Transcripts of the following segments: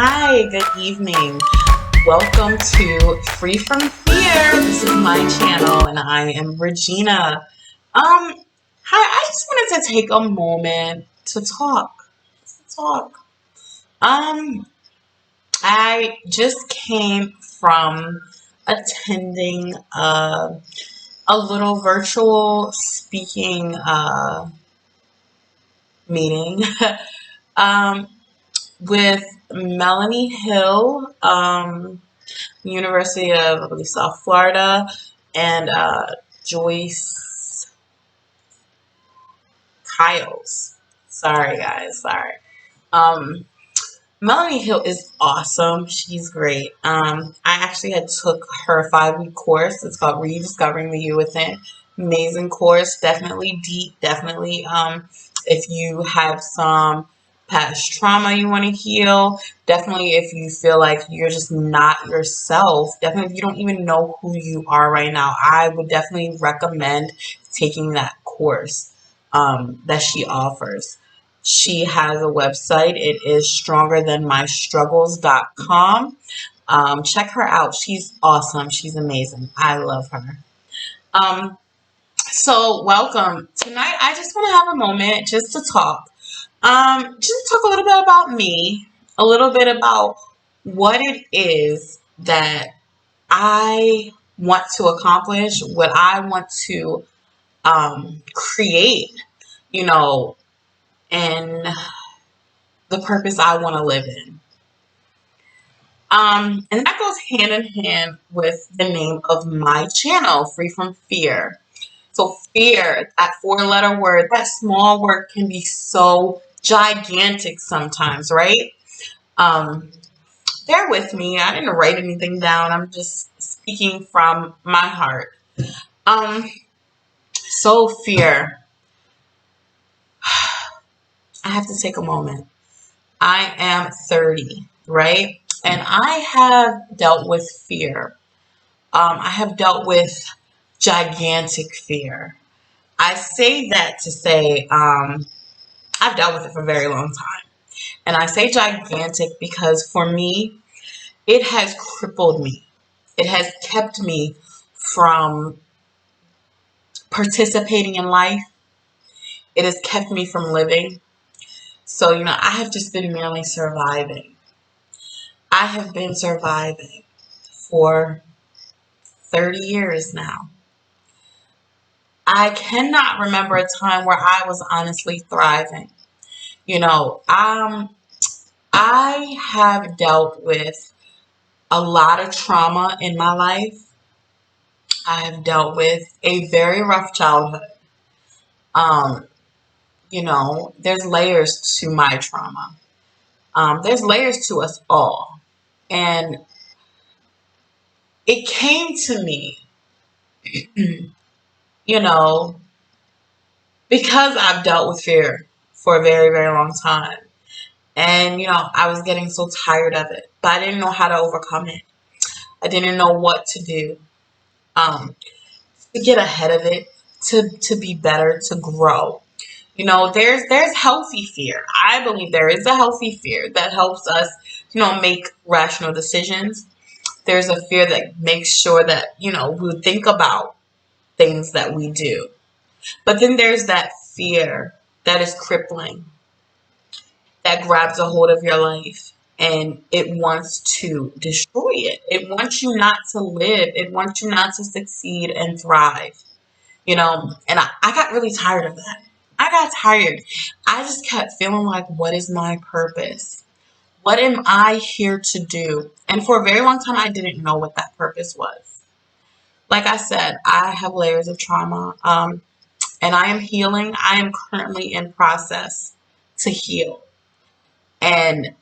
Hi, good evening. Welcome to Free from Fear. This is my channel and I am Regina. Um, Hi, I just wanted to take a moment to talk. Just to talk. Um, I just came from attending a little virtual speaking meeting um, with Melanie Hill. University of, I believe, South Florida, and Joyce Kyles. Sorry, guys. Sorry. Um, Melanie Hill is awesome. She's great. I actually had took her 5-week course. It's called Rediscovering the You Within. Amazing course. Definitely deep. Definitely. If you have some past trauma you want to heal, definitely if you feel like you're just not yourself, definitely if you don't even know who you are right now, I would definitely recommend taking that course that she offers. She has a website. It is strongerthanmystruggles.com. Check her out. She's awesome. She's amazing. I love her. Um, so welcome. Tonight I just want to have a moment just to talk. Just talk a little bit about me, a little bit about what it is that I want to accomplish, what I want to create, you know, and the purpose I want to live in. And that goes hand in hand with the name of my channel, Free from Fear. So fear, that 4-letter word, that small word can be so gigantic sometimes, right? Um, Bear with me. I didn't write anything down. I'm just speaking from my heart. Um, so fear. I have to take a moment. I am 30, right? And I have dealt with fear. I have dealt with gigantic fear. I say that to say I've dealt with it for a very long time. And I say gigantic because for me, it has crippled me. It has kept me from participating in life. It has kept me from living. So, I have just been merely surviving. I have been surviving for 30 years now. I cannot remember a time where I was honestly thriving. I have dealt with a lot of trauma in my life. I have dealt with a very rough childhood. Um, there's layers to my trauma. There's layers to us all. And it came to me, you know, because I've dealt with fear for a very, very long time. And, I was getting so tired of it, but I didn't know how to overcome it. I didn't know what to do to get ahead of it, to be better, to grow. There's healthy fear. I believe there is a healthy fear that helps us, make rational decisions. There's a fear that makes sure that, we think about things that we do. But then there's that fear that is crippling, that grabs a hold of your life and it wants to destroy it. It wants you not to live. It wants you not to succeed and thrive. And I got really tired of that. I got tired. I just kept feeling like, what is my purpose? What am I here to do? And for a very long time, I didn't know what that purpose was. Like I said, I have layers of trauma, and I am healing. I am currently in process to heal. And,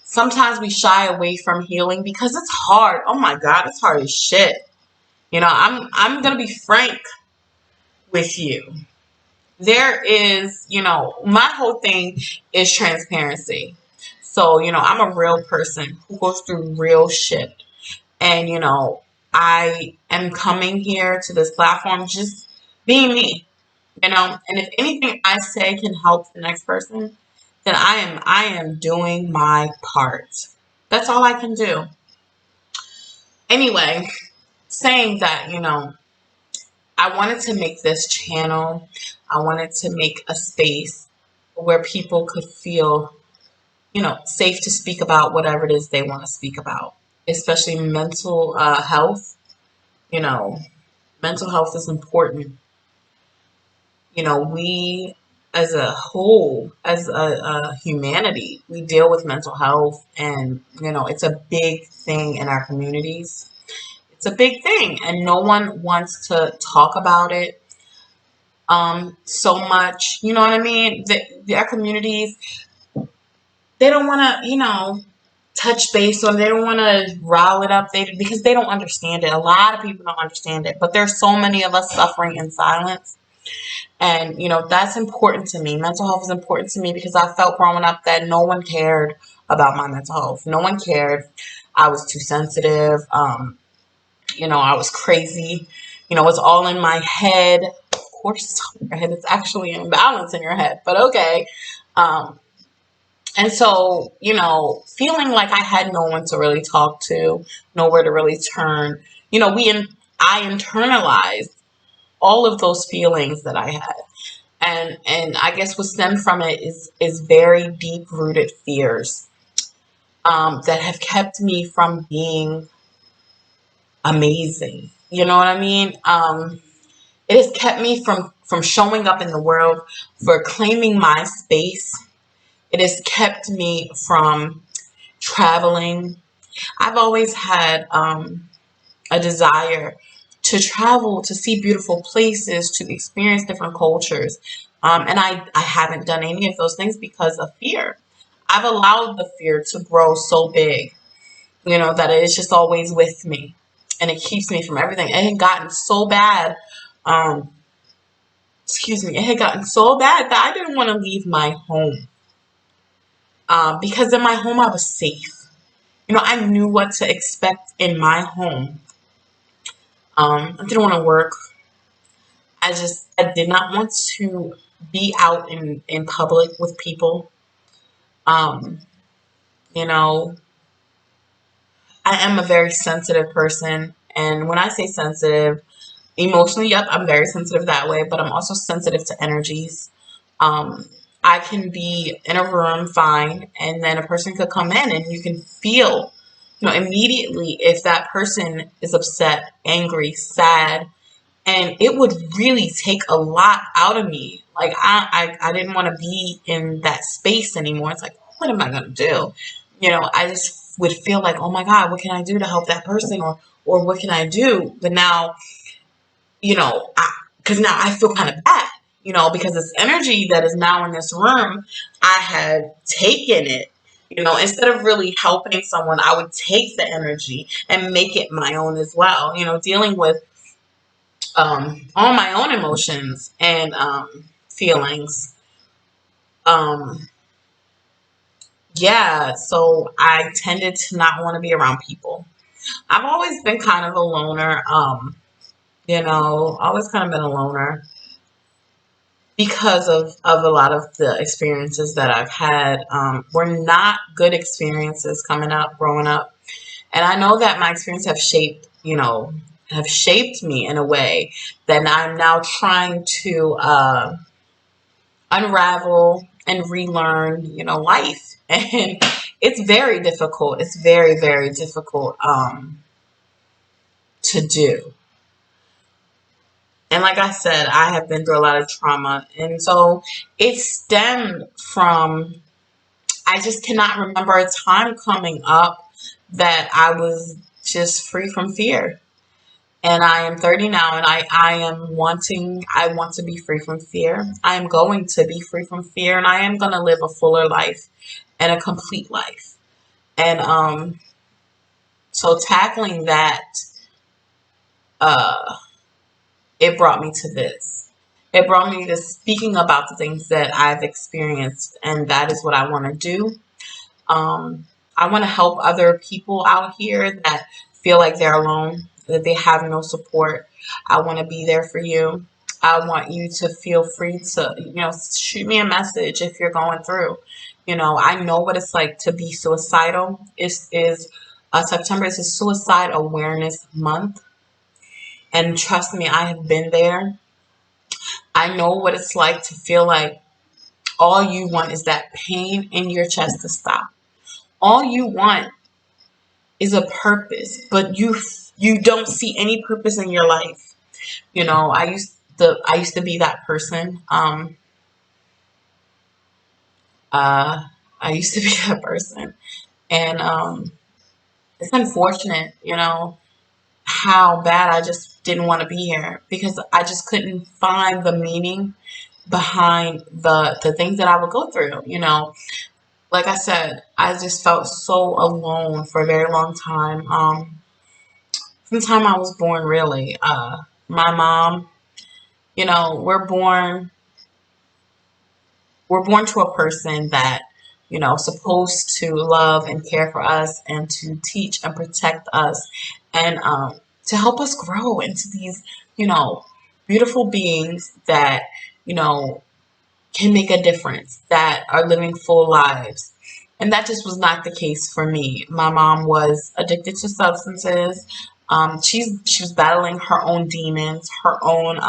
sometimes we shy away from healing because it's hard. Oh my God, it's hard as shit. I'm gonna be frank with you. There is, my whole thing is transparency. So, I'm a real person who goes through real shit. And, I am coming here to this platform just being me, and if anything I say can help the next person, then I am doing my part. That's all I can do. Anyway, saying that, I wanted to make this channel. I wanted to make a space where people could feel, safe to speak about whatever it is they want to speak about, especially mental health. You know, mental health is important. We as a whole, as a humanity, we deal with mental health, and, it's a big thing in our communities. It's a big thing, and no one wants to talk about it so much. You know what I mean? Our communities, they don't want to, touch base on. They don't want to rile it up. Because they don't understand it. A lot of people don't understand it, but there's so many of us suffering in silence. And, that's important to me. Mental health is important to me because I felt growing up that no one cared about my mental health. No one cared. I was too sensitive. I was crazy. It's all in my head. Of course, it's all in your head. It's actually an imbalance in your head, but okay. And so, feeling like I had no one to really talk to, nowhere to really turn, I internalized all of those feelings that I had. And I guess what stemmed from it is very deep rooted fears that have kept me from being amazing. You know what I mean? It has kept me from showing up in the world, for claiming my space. It has kept me from traveling. I've always had a desire to travel, to see beautiful places, to experience different cultures. And I haven't done any of those things because of fear. I've allowed the fear to grow so big, that it is just always with me. And it keeps me from everything. It had gotten so bad. It had gotten so bad that I didn't want to leave my home. Because in my home I was safe. I knew what to expect in my home. I didn't want to work. I did not want to be out in public with people. Um, you know, I am a very sensitive person. And when I say sensitive, emotionally, yep, I'm very sensitive that way, but I'm also sensitive to energies. Um, I can be in a room fine, and then a person could come in, and you can feel, immediately if that person is upset, angry, sad, and it would really take a lot out of me. Like I didn't want to be in that space anymore. It's like, what am I gonna do? I just would feel like, oh my God, what can I do to help that person, or what can I do? But now, because now I feel kind of bad, because this energy that is now in this room, I had taken it. Instead of really helping someone, I would take the energy and make it my own as well. Dealing with all my own emotions and feelings. Um, yeah, so I tended to not want to be around people. I've always been kind of a loner. Always kind of been a loner because of a lot of the experiences that I've had. Were not good experiences growing up. And I know that my experience have shaped me in a way that I'm now trying to unravel and relearn, life. And it's very difficult. It's very, very difficult to do. And like I said, I have been through a lot of trauma. And so it stemmed from, I just cannot remember a time coming up that I was just free from fear. And I am 30 now, and I want to be free from fear. I am going to be free from fear, and I am going to live a fuller life and a complete life. And so tackling that, uh, it brought me to this. It brought me to speaking about the things that I've experienced, and that is what I want to do. I want to help other people out here that feel like they're alone, that they have no support. I want to be there for you. I want you to feel free to, shoot me a message if you're going through. I know what it's like to be suicidal. September is a suicide awareness month. And trust me, I have been there. I know what it's like to feel like all you want is that pain in your chest to stop. All you want is a purpose, but you don't see any purpose in your life. I used to be that person. I used to be that person, and it's unfortunate, how bad I just didn't want to be here because I just couldn't find the meaning behind the things that I would go through. Like I said, I just felt so alone for a very long time. From the time I was born, really. My mom, we're born to a person that, supposed to love and care for us and to teach and protect us and to help us grow into these, beautiful beings that, you know, can make a difference, that are living full lives. And that just was not the case for me. My mom was addicted to substances. She was battling her own demons, her own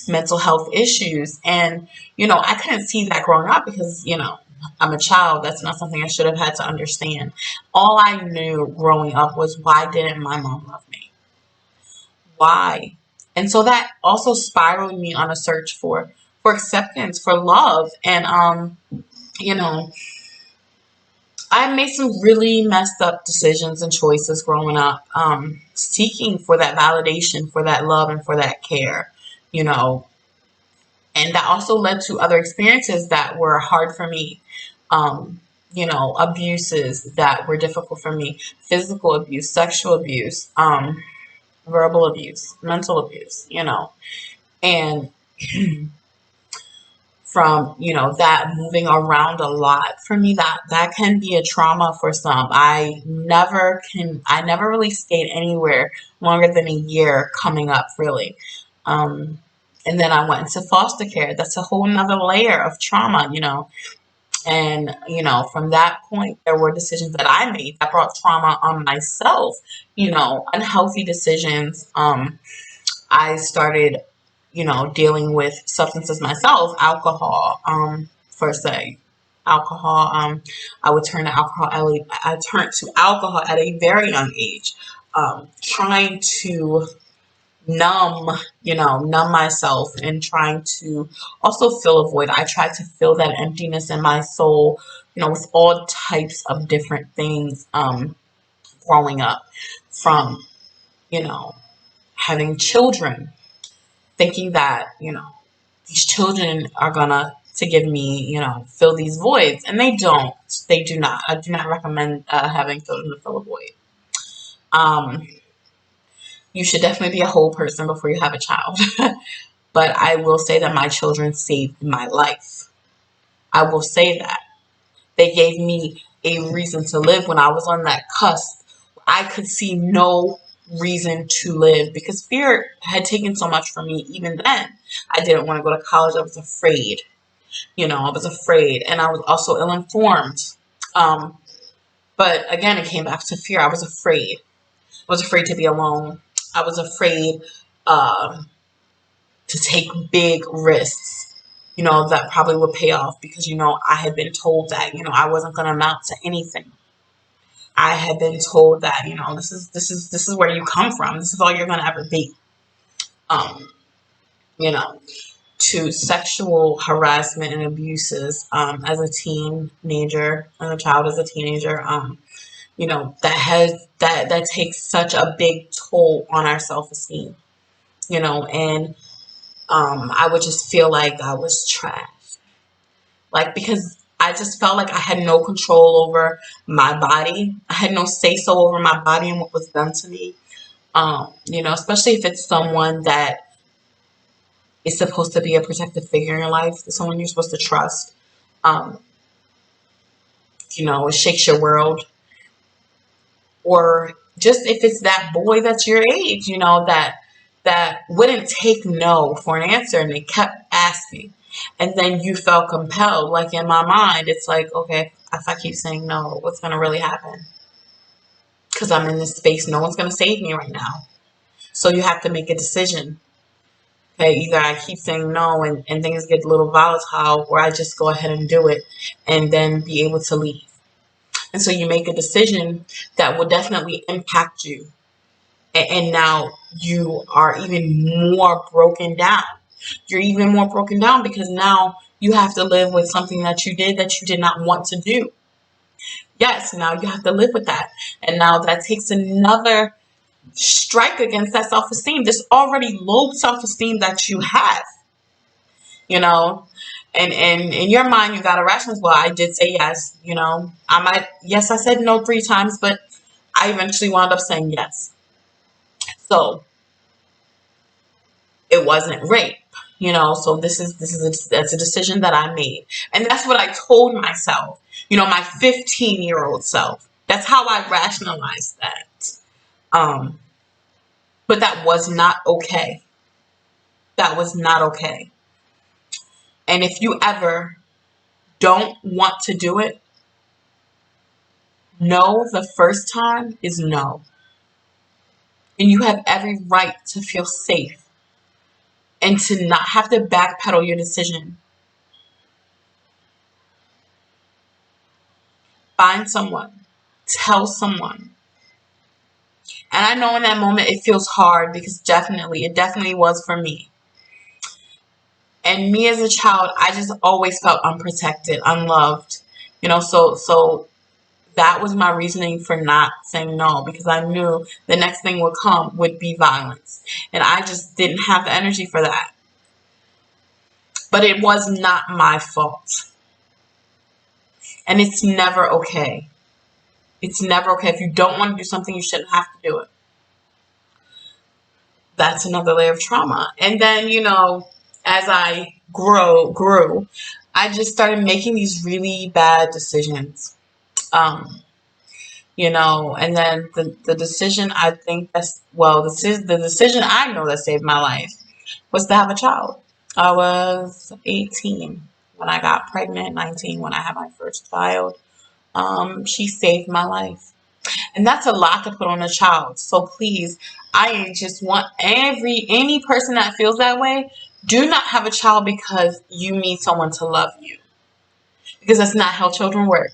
mental health issues, and I couldn't see that growing up because I'm a child. That's not something I should have had to understand. All I knew growing up was, why didn't my mom love me? Why? And so that also spiraled me on a search for acceptance, for love, and you know, I made some really messed up decisions and choices growing up, seeking for that validation, for that love, and for that care, you know, and that also led to other experiences that were hard for me. Abuses that were difficult for me, physical abuse, sexual abuse, verbal abuse, mental abuse, and from that moving around a lot for me, that can be a trauma for some. I never really stayed anywhere longer than a year coming up, really. um and then I went into foster care. That's a whole nother layer of trauma, and from that point there were decisions that I made that brought trauma on myself, unhealthy decisions. I started, dealing with substances myself, alcohol, per se. Alcohol. I would turn to alcohol. I turned to alcohol at a very young age, trying to numb myself and trying to also fill a void. I tried to fill that emptiness in my soul, with all types of different things. Growing up, from you know having children, thinking that these children are gonna to give me fill these voids, and they do not. I do not recommend having children to fill a void. um you should definitely be a whole person before you have a child. But I will say that my children saved my life. I will say that they gave me a reason to live when I was on that cusp. I could see no reason to live because fear had taken so much from me even then. I didn't want to go to college. I was afraid. I was afraid, and I was also ill informed. Um, but again, it came back to fear. I was afraid. I was afraid to be alone. I was afraid um, to take big risks, that probably would pay off because, I had been told that, I wasn't going to amount to anything. I had been told that, this is where you come from. This is all you're going to ever be. Um, you know, to sexual harassment and abuses as a teenager, as a child, as a teenager. That takes such a big toll on our self esteem. And I would just feel like I was trash. Like, because I just felt like I had no control over my body. I had no say so over my body and what was done to me. Especially if it's someone that is supposed to be a protective figure in your life, someone you're supposed to trust. Um, it shakes your world. Or just if it's that boy that's your age, that wouldn't take no for an answer, and they kept asking. And then you felt compelled. Like in my mind, it's like, okay, if I keep saying no, what's going to really happen? Because I'm in this space, no one's going to save me right now. So you have to make a decision. Okay, either I keep saying no and things get a little volatile, or I just go ahead and do it and then be able to leave. And so you make a decision that will definitely impact you. And now you are even more broken down. You're even more broken down because now you have to live with something that you did not want to do. Yes, now you have to live with that. And now that takes another strike against that self-esteem, this already low self-esteem that you have, you know. And in your mind, you got to rationalize, well, I did say yes, yes, I said no 3 times, but I eventually wound up saying yes. So it wasn't rape, so that's a decision that I made. And that's what I told myself, my 15-year-old self. That's how I rationalized that. But that was not okay. That was not okay. And if you ever don't want to do it, no, the first time is no. And you have every right to feel safe and to not have to backpedal your decision. Find someone, tell someone. And I know in that moment it feels hard because it definitely was for me. And me as a child, I just always felt unprotected, unloved. So that was my reasoning for not saying no, because I knew the next thing would be violence. And I just didn't have the energy for that. But it was not my fault. And it's never okay. It's never okay. If you don't want to do something, you shouldn't have to do it. That's another layer of trauma. And then, as I grew, I just started making these really bad decisions. And then the decision I think this is the decision I know that saved my life was to have a child. I was 18 when I got pregnant, 19 when I had my first child. She saved my life. And that's a lot to put on a child. So please, I just want any person that feels that way, do not have a child because you need someone to love you. Because that's not how children work.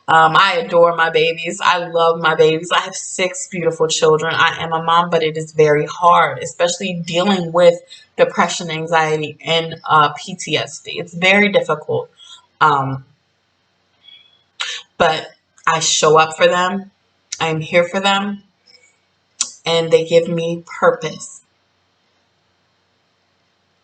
I adore my babies. I love my babies. I have 6 beautiful children. I am a mom, but it is very hard, especially dealing with depression, anxiety, and PTSD. It's very difficult. But I show up for them. I'm here for them. And they give me purpose.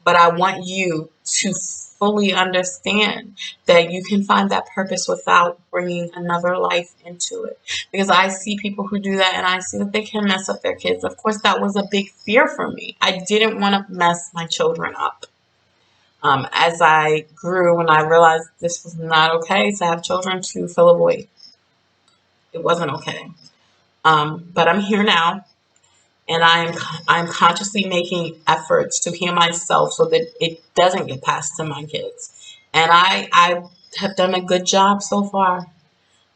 But I want you to fully understand that you can find that purpose without bringing another life into it. Because I see people who do that and I see that they can mess up their kids. Of course, that was a big fear for me. I didn't want to mess my children up. As I grew and I realized this was not okay to have children to fill a void. It wasn't okay. But I'm here now. And I'm consciously making efforts to heal myself so that it doesn't get passed to my kids. And I have done a good job so far.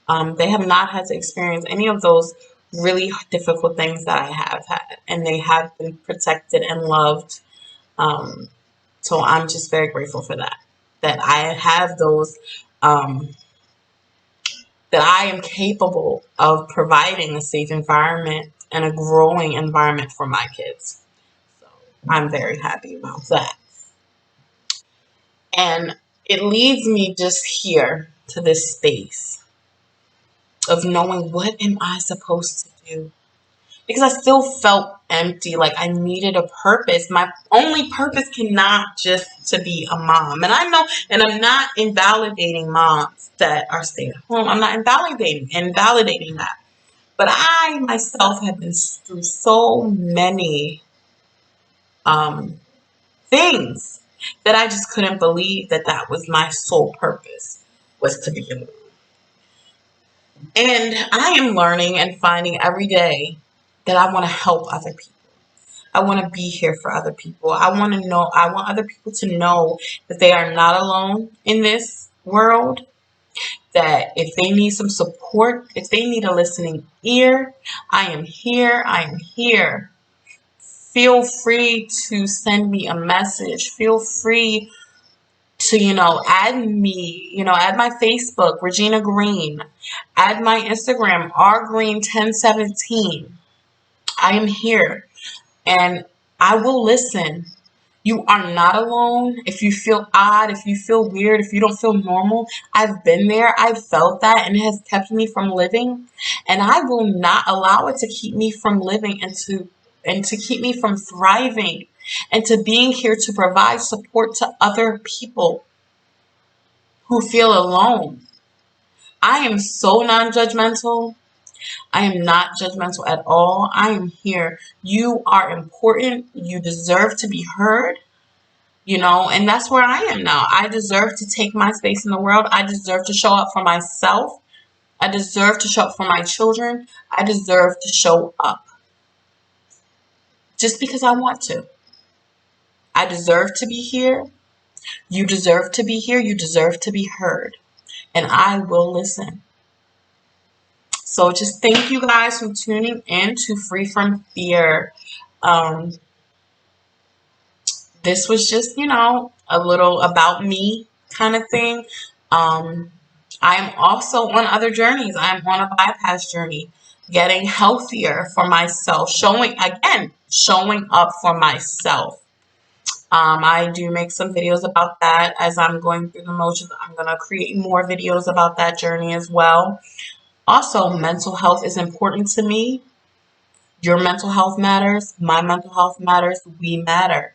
They have not had to experience any of those really difficult things that I have had. And they have been protected and loved. So I'm just very grateful for that. That I have those, that I am capable of providing a safe environment and a growing environment for my kids. So I'm very happy about that. And it leads me just here to this space of knowing, what am I supposed to do? Because I still felt empty, like I needed a purpose. My only purpose cannot just to be a mom. And I know, and I'm not invalidating moms that are staying at home. I'm not invalidating that. But I myself have been through so many things that I just couldn't believe that was my sole purpose, was to be a mom. And I am learning and finding every day that I want to help other people. I want to be here for other people. I want other people to know that they are not alone in this world, that if they need some support, if they need a listening ear, I am here. I am here. Feel free to send me a message. Feel free to, add me, add my Facebook, Regina Green, add my Instagram, rgreen1017. I am here and I will listen. You are not alone. If you feel odd, if you feel weird, if you don't feel normal, I've been there. I've felt that, and it has kept me from living. And I will not allow it to keep me from living and to keep me from thriving and to being here to provide support to other people who feel alone. I am so non-judgmental. I am not judgmental at all. I am here. You are important. You deserve to be heard. And that's where I am now. I deserve to take my space in the world. I deserve to show up for myself. I deserve to show up for my children. I deserve to show up just because I want to. I deserve to be here. You deserve to be here. You deserve to be heard. And I will listen. So just thank you guys for tuning in to Free From Fear. This was just, a little about me kind of thing. I am also on other journeys. I'm on a bypass journey, getting healthier for myself, showing up for myself. I do make some videos about that as I'm going through the motions. I'm going to create more videos about that journey as well. Also, mental health is important to me. Your mental health matters. My mental health matters. We matter.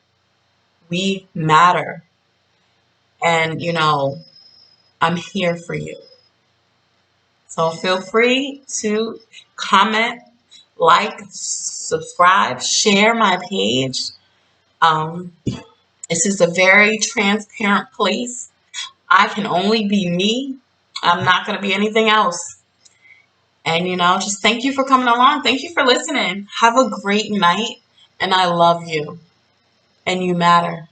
We matter. And, I'm here for you. So feel free to comment, like, subscribe, share my page. This is a very transparent place. I can only be me. I'm not going to be anything else. And, just thank you for coming along. Thank you for listening. Have a great night. And I love you. And you matter.